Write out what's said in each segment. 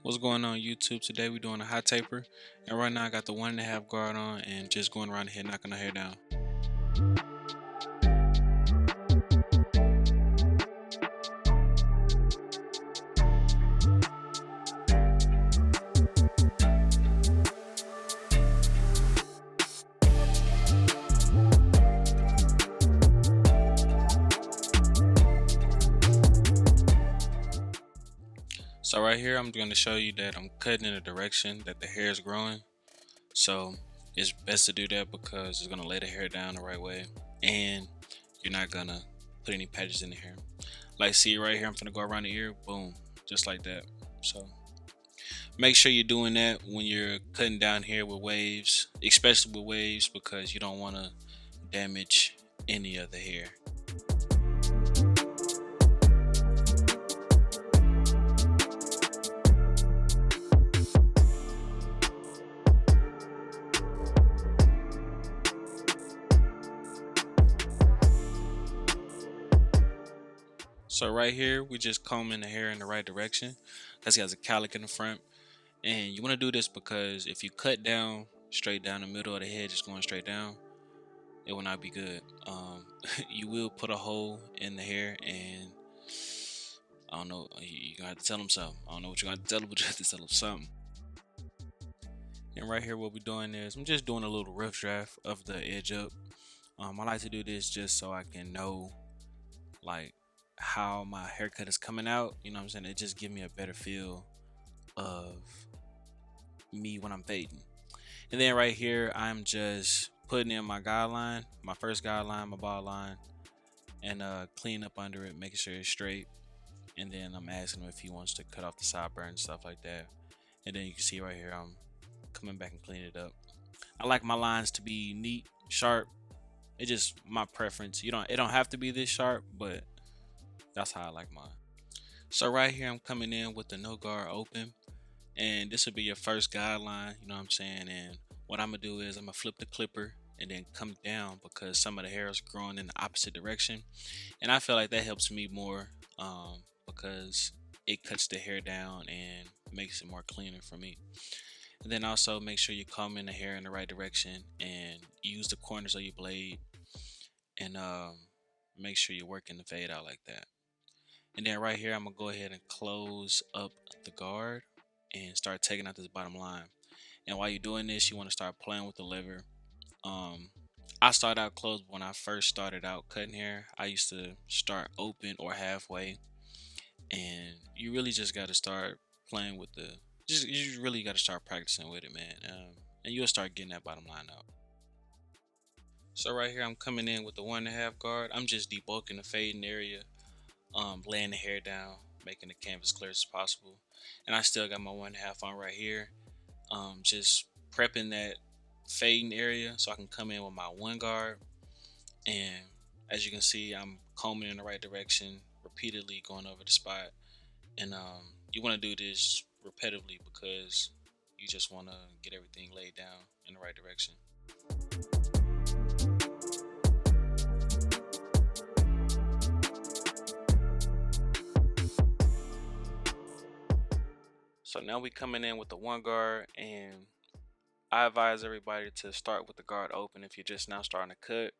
What's going on YouTube? Today we're doing a hot taper, and right now I got the 1.5 guard on and just going around the head, knocking the hair down. So right here I'm going to show you that I'm cutting in a direction that the hair is growing. So it's best to do that because it's going to lay the hair down the right way, and you're not going to put any patches in the hair. Like, see right here, I'm going to go around the ear, boom, just like that. So make sure you're doing that when you're cutting down hair with waves, especially with waves, because you don't want to damage any of the hair. So right here, we just combing the hair in the right direction because he has a cowlick in the front. And you want to do this because if you cut down straight down the middle of the head, just going straight down, it will not be good. You will put a hole in the hair, and I don't know, you're gonna have to tell him something. I don't know what you're gonna have to tell him, but you have to tell him something. And right here, what we're doing is I'm just doing a little rough draft of the edge up. I like to do this just so I can know like how my haircut is coming out. You know what I'm saying? It just give me a better feel of me when I'm fading. And then right here, I'm just putting in my guideline, my first guideline, my ball line, and clean up under it, making sure it's straight. And then I'm asking him if he wants to cut off the sideburns and stuff like that. And then you can see right here, I'm coming back and clean it up. I like my lines to be neat, sharp. It's just my preference. It don't have to be this sharp, but that's how I like mine. So right here, I'm coming in with the no guard open, and this will be your first guideline. You know what I'm saying? And what I'm gonna do is I'm gonna flip the clipper and then come down because some of the hair is growing in the opposite direction, and I feel like that helps me more because it cuts the hair down and makes it more cleaner for me. And then also make sure you comb in the hair in the right direction and use the corners of your blade, and make sure you're working the fade out like that. And then right here, I'm gonna go ahead and close up the guard and start taking out this bottom line. And while you're doing this, you want to start playing with the lever. Um, I started out closed when I first started out cutting hair. I used to start open or halfway, and you really just got to start playing with the. Just you really got to start practicing with it, man. And you'll start getting that bottom line out. So right here, I'm coming in with the 1.5 guard. I'm just debulking the fading area, laying the hair down, making the canvas clear as possible. And I still got my 1.5 on right here. Just prepping that fading area so I can come in with my 1 guard. And as you can see, I'm combing in the right direction, repeatedly going over the spot. And you want to do this repetitively because you just want to get everything laid down in the right direction. So now we coming in with the 1 guard, and I advise everybody to start with the guard open. If you're just now starting to cut,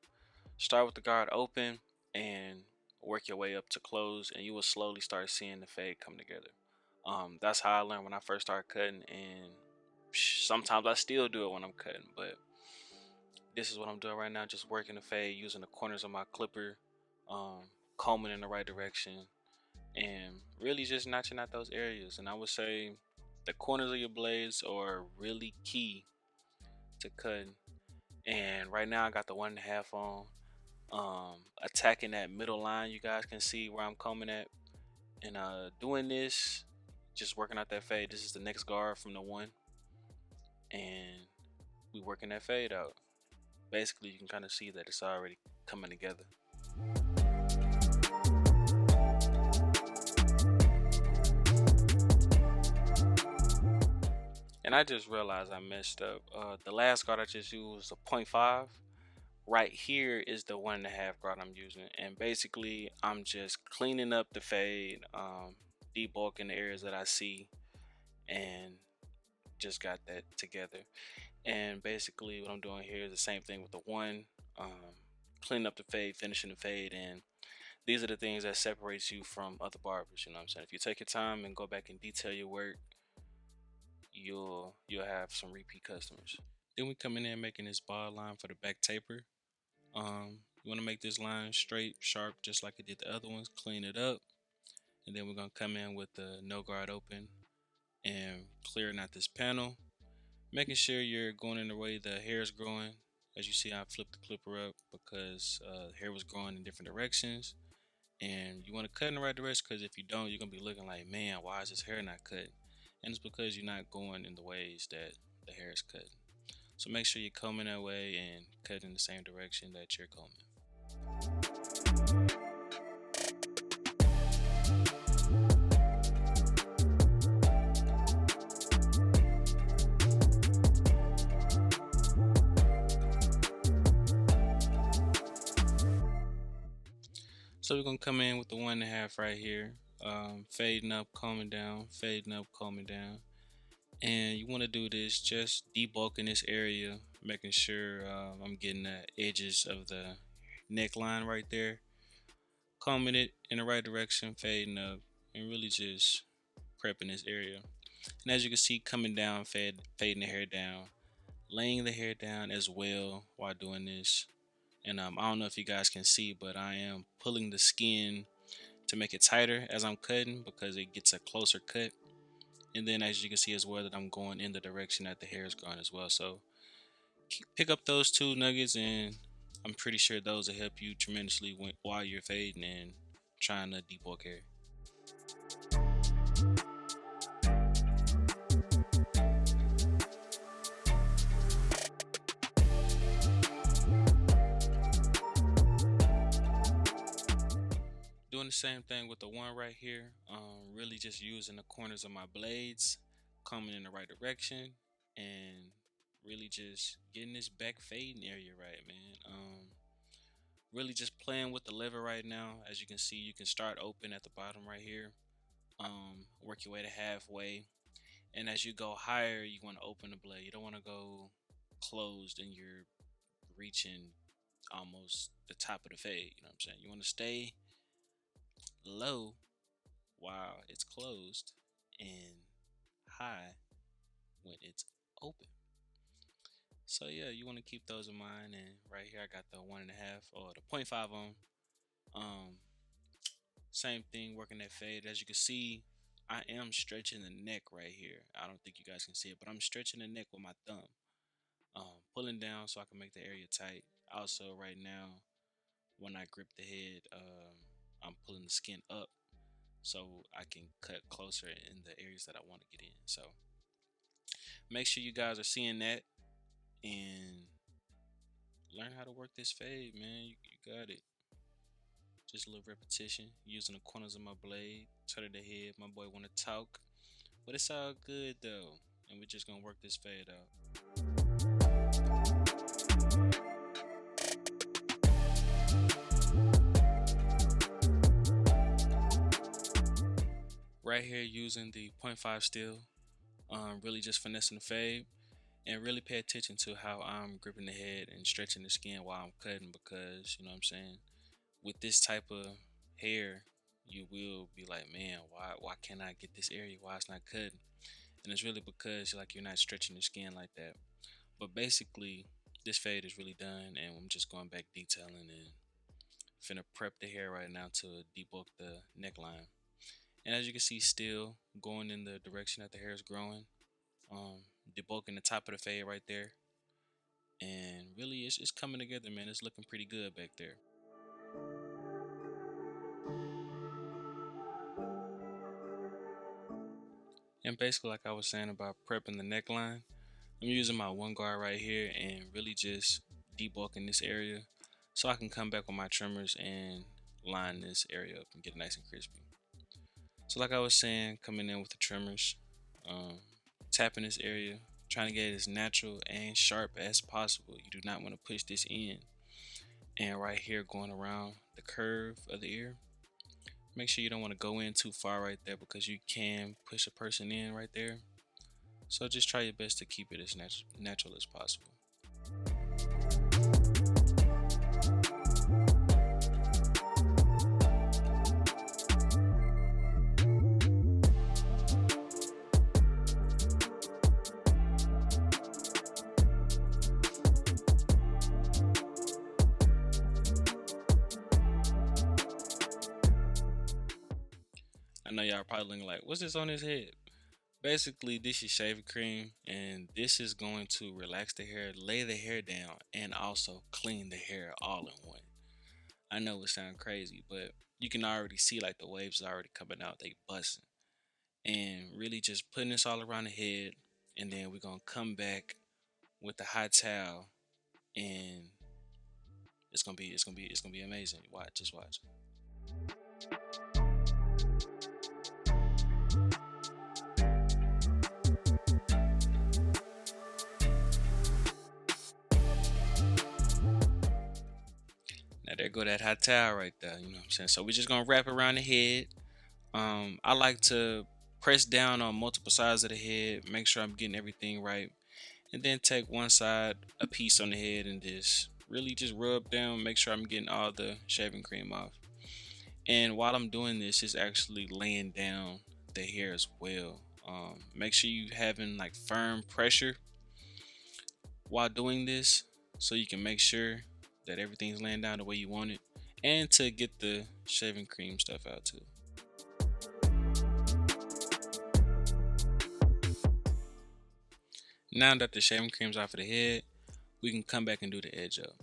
start with the guard open and work your way up to close, and you will slowly start seeing the fade come together. That's how I learned when I first started cutting, and sometimes I still do it when I'm cutting, but this is what I'm doing right now, just working the fade using the corners of my clipper, combing in the right direction, and really just notching out those areas. And I would say the corners of your blades are really key to cutting. And right now I got the 1.5 on, attacking that middle line. You guys can see where I'm combing at, and doing this, just working out that fade. This is the next guard from the 1, and we working that fade out. Basically, you can kind of see that it's already coming together. And I just realized I messed up. The last guard I just used was a 0.5. Right here is the 1.5 guard I'm using, and basically I'm just cleaning up the fade, debulking the areas that I see, and just got that together. And basically what I'm doing here is the same thing with the one, cleaning up the fade, finishing the fade. And these are the things that separates you from other barbers. You know what I'm saying? If you take your time and go back and detail your work, you'll have some repeat customers. Then we come in there making this bar line for the back taper. You want to make this line straight, sharp, just like it did the other ones. Clean it up, and then we're gonna come in with the no guard open and clearing out this panel, making sure you're going in the way the hair is growing. As you see, I flipped the clipper up because hair was growing in different directions, and you want to cut in the right direction, because if you don't, you're gonna be looking like, man, why is his hair not cut? And it's because you're not going in the ways that the hair is cut. So make sure you're combing that way and cut in the same direction that you're combing. So we're gonna come in with the 1.5 right here, fading up, combing down, fading up, combing down. And you want to do this just debulking this area, making sure I'm getting the edges of the neckline right there, combing it in the right direction, fading up, and really just prepping this area. And as you can see, coming down, fading the hair down, laying the hair down as well while doing this. And I don't know if you guys can see, but I am pulling the skin to make it tighter as I'm cutting, because it gets a closer cut. And then as you can see as well, that I'm going in the direction that the hair is going as well. So pick up those two nuggets, and I'm pretty sure those will help you tremendously while you're fading and trying to debulk hair. Doing the same thing with the one right here. Really just using the corners of my blades, coming in the right direction, and really just getting this back fading area right, man. Really just playing with the lever right now. As you can see, you can start open at the bottom right here. Work your way to halfway, and as you go higher, you want to open the blade. You don't want to go closed and you're reaching almost the top of the fade. You know what I'm saying? You want to stay low while it's closed and high when it's open. So yeah, you want to keep those in mind. And right here I got the 1.5 or the 0.5 on. Same thing, working that fade. As you can see, I am stretching the neck right here. I don't think you guys can see it, but I'm stretching the neck with my thumb, pulling down so I can make the area tight. Also right now, when I grip the head, I'm pulling the skin up so I can cut closer in the areas that I want to get in. So make sure you guys are seeing that and learn how to work this fade, man. You got it. Just a little repetition, using the corners of my blade, turning the head. My boy want to talk, but it's all good though. And we're just gonna work this fade out. Right here using the 0.5 steel, really just finessing the fade, and really pay attention to how I'm gripping the head and stretching the skin while I'm cutting, because you know what I'm saying, with this type of hair, you will be like, man, why can't I get this area? Why it's not cutting? And it's really because you're not stretching the skin like that. But basically, this fade is really done, and I'm just going back detailing and finna prep the hair right now to debulk the neckline. And as you can see, still going in the direction that the hair is growing, debulking the top of the fade right there, and really it's coming together, man. It's looking pretty good back there. And basically, like I was saying about prepping the neckline, I'm using my one guard right here and really just debulking this area so I can come back with my trimmers and line this area up and get it nice and crispy. So like I was saying, coming in with the trimmers, tapping this area, trying to get it as natural and sharp as possible. You do not want to push this in. And right here, going around the curve of the ear, make sure you don't want to go in too far right there, because you can push a person in right there. So just try your best to keep it as natural as possible. I know y'all probably looking like, what's this on his head? Basically, this is shaving cream, and this is going to relax the hair, lay the hair down, and also clean the hair all in one. I know it sounds crazy, but you can already see like the waves are already coming out, they busting. And really just putting this all around the head, and then we're gonna come back with the hot towel, and it's gonna be amazing. Watch, just watch. Now there go that hot towel right there. You know what I'm saying? So we're just gonna wrap around the head. I like to press down on multiple sides of the head, make sure I'm getting everything right, and then take one side, a piece on the head, and just really just rub down, make sure I'm getting all the shaving cream off. And while I'm doing this, it's actually laying down the hair as well. Make sure you having like firm pressure while doing this, so you can make sure that everything's laying down the way you want it, and to get the shaving cream stuff out too. Now that the shaving cream's off of the head, we can come back and do the edge up.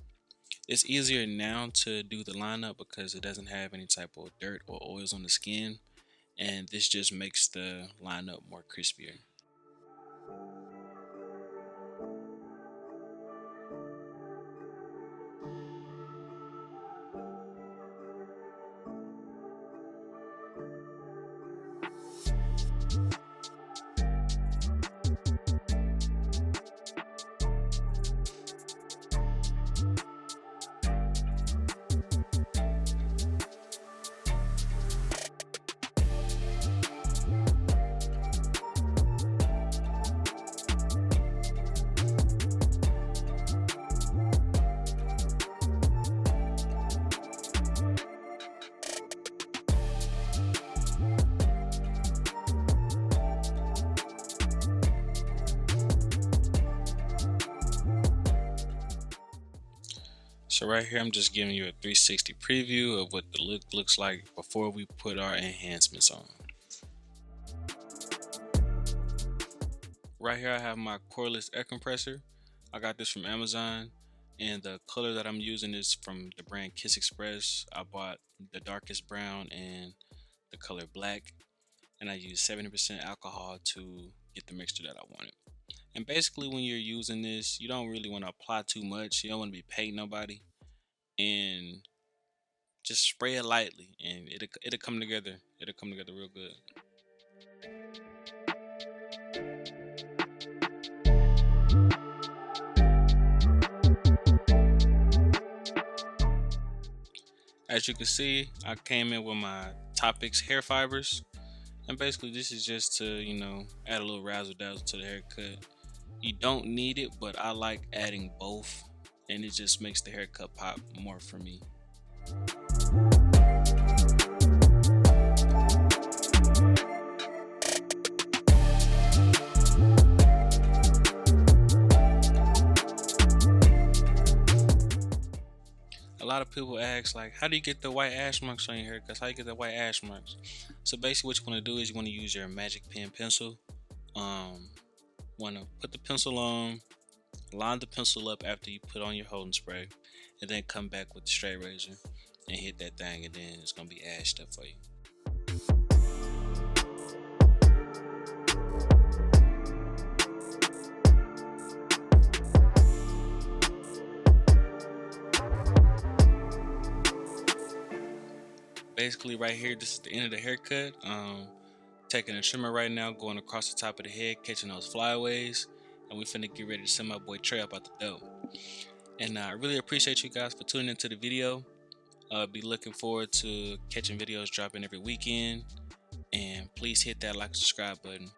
It's easier now to do the lineup because it doesn't have any type of dirt or oils on the skin, and this just makes the lineup more crispier. So right here, I'm just giving you a 360 preview of what the look looks like before we put our enhancements on. Right here, I have my cordless air compressor. I got this from Amazon, and the color that I'm using is from the brand Kiss Express. I bought the darkest brown and the color black, and I used 70% alcohol to get the mixture that I wanted. And basically, when you're using this, you don't really want to apply too much. You don't want to be paying nobody, and just spray it lightly, and it'll come together. It'll come together real good. As you can see, I came in with my Topics hair fibers, and basically this is just to add a little razzle dazzle to the haircut. You don't need it, but I like adding both, and it just makes the haircut pop more for me. A lot of people ask, like, how do you get the white ash marks on your hair? Because how you get the white ash marks? So basically what you want to do is you want to use your magic pen pencil. Want to put the pencil on, line the pencil up after you put on your holding spray, and then come back with the straight razor and hit that thing, and then it's going to be ashed up for you. Basically right here, this is the end of the haircut. Taking a trimmer right now, going across the top of the head, catching those flyaways, and we finna get ready to send my boy Trey up out the door. And I really appreciate you guys for tuning into the video. Be looking forward to catching videos dropping every weekend, and please hit that like and subscribe button.